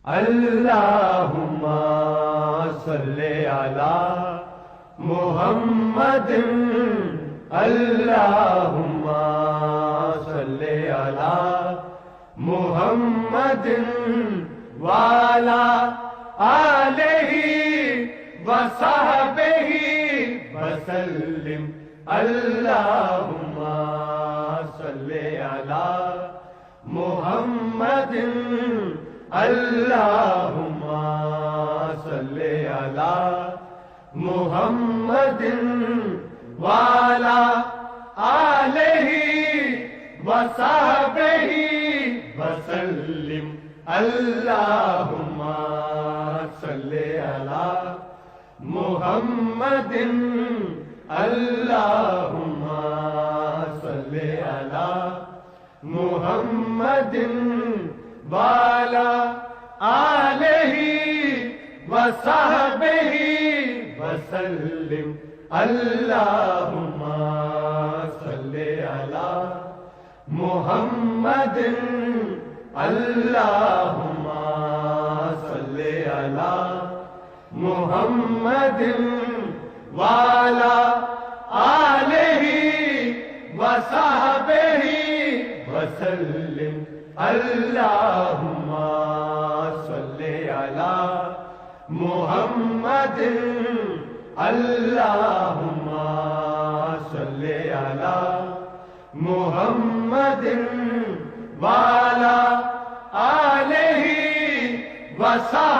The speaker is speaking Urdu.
اللہم صلی علی محمد اللہم صلی علی محمد وعلی آلہ وصحبہ وسلم اللہم صلی علی محمد اللہم صلی علی محمد وعلی آلہ وصحبہ وسلم اللہم صلی علی محمد اللہم صلی علی محمد وعلی آلہ وصحبہ وسلم اللہم صلی علی محمد اللہم صلی علی محمد وعلی آلہ وصحبہ وسلم اللہم صلی علی محمد اللہم صلی علی محمد وعلی آلہ وصحبہ